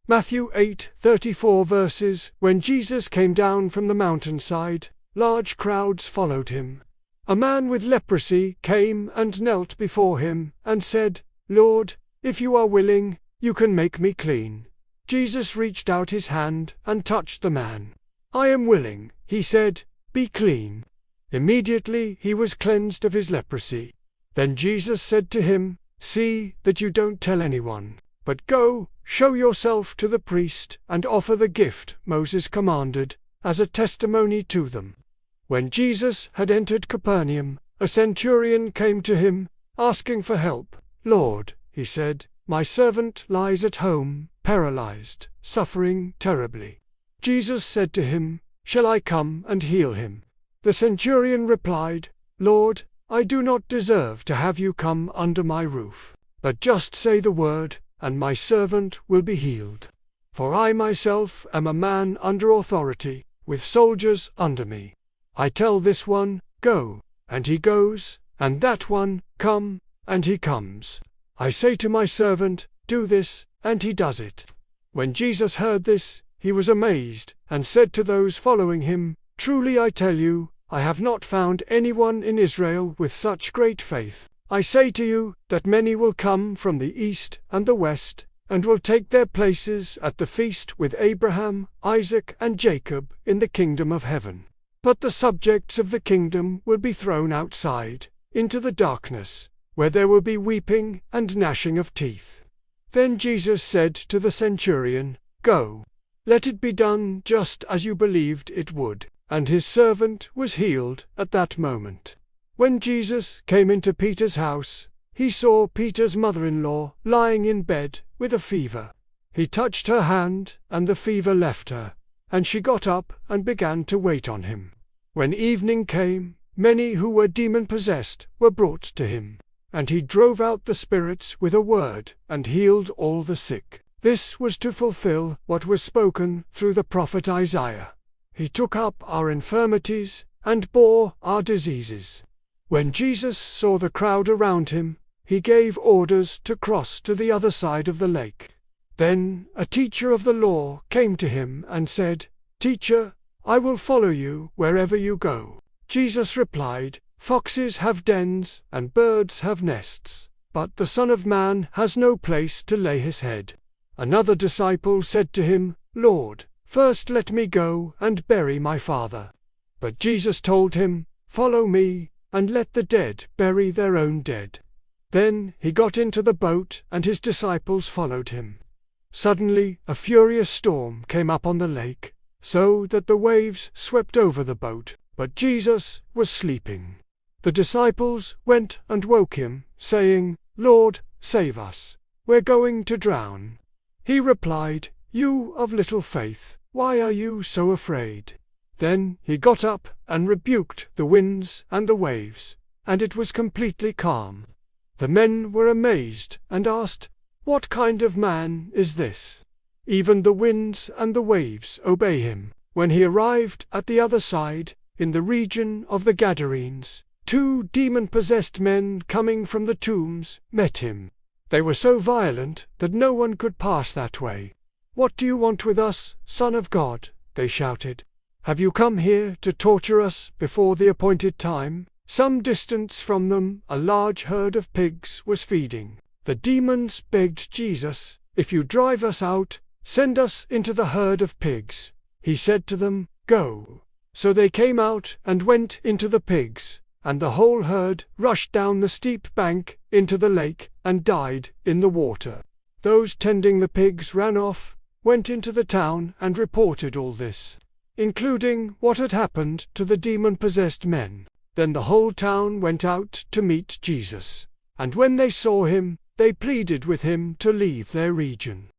Matthew 8:34 verses. When Jesus came down from the mountainside, large crowds followed him. A man with leprosy came and knelt before him and said, "Lord, if you are willing, you can make me clean." Jesus reached out his hand and touched the man. "I am willing," he said, "be clean." Immediately he was cleansed of his leprosy. Then Jesus said to him, "See that you don't tell anyone, but go, show yourself to the priest and offer the gift Moses commanded, as a testimony to them." When Jesus had entered Capernaum, a centurion came to him, asking for help. "Lord," he said, "my servant lies at home, paralyzed, suffering terribly." Jesus said to him, "Shall I come and heal him?" The centurion replied, "Lord, I do not deserve to have you come under my roof, but just say the word, and my servant will be healed. For I myself am a man under authority, with soldiers under me. I tell this one, 'Go,' and he goes, and that one, 'Come,' and he comes. I say to my servant, 'Do this,' and he does it." When Jesus heard this, he was amazed, and said to those following him, "Truly I tell you, I have not found anyone in Israel with such great faith. I say to you that many will come from the east and the west, and will take their places at the feast with Abraham, Isaac, and Jacob in the kingdom of heaven. But the subjects of the kingdom will be thrown outside, into the darkness, where there will be weeping and gnashing of teeth." Then Jesus said to the centurion, "Go, let it be done just as you believed it would." And his servant was healed at that moment. When Jesus came into Peter's house, he saw Peter's mother-in-law lying in bed with a fever. He touched her hand, and the fever left her, and she got up and began to wait on him. When evening came, many who were demon-possessed were brought to him, and he drove out the spirits with a word and healed all the sick. This was to fulfill what was spoken through the prophet Isaiah. He took up our infirmities and bore our diseases. When Jesus saw the crowd around him, he gave orders to cross to the other side of the lake. Then a teacher of the law came to him and said, "Teacher, I will follow you wherever you go." Jesus replied, "Foxes have dens and birds have nests, but the Son of Man has no place to lay his head." Another disciple said to him, "Lord, first let me go and bury my father." But Jesus told him, "Follow me, and let the dead bury their own dead." Then he got into the boat, and his disciples followed him. Suddenly a furious storm came up on the lake, so that the waves swept over the boat, but Jesus was sleeping. The disciples went and woke him, saying, "Lord, save us, we're going to drown." He replied, "You of little faith, why are you so afraid?" Then he got up and rebuked the winds and the waves, and it was completely calm. The men were amazed and asked, "What kind of man is this? Even the winds and the waves obey him." When he arrived at the other side, in the region of the Gadarenes, 2 demon-possessed men coming from the tombs met him. They were so violent that no one could pass that way. "What do you want with us, Son of God?" they shouted. "Have you come here to torture us before the appointed time?" Some distance from them, a large herd of pigs was feeding. The demons begged Jesus, "If you drive us out, send us into the herd of pigs." He said to them, "Go." So they came out and went into the pigs, and the whole herd rushed down the steep bank into the lake and died in the water. Those tending the pigs ran off, went into the town and reported all this, including what had happened to the demon-possessed men. Then the whole town went out to meet Jesus, and when they saw him, they pleaded with him to leave their region.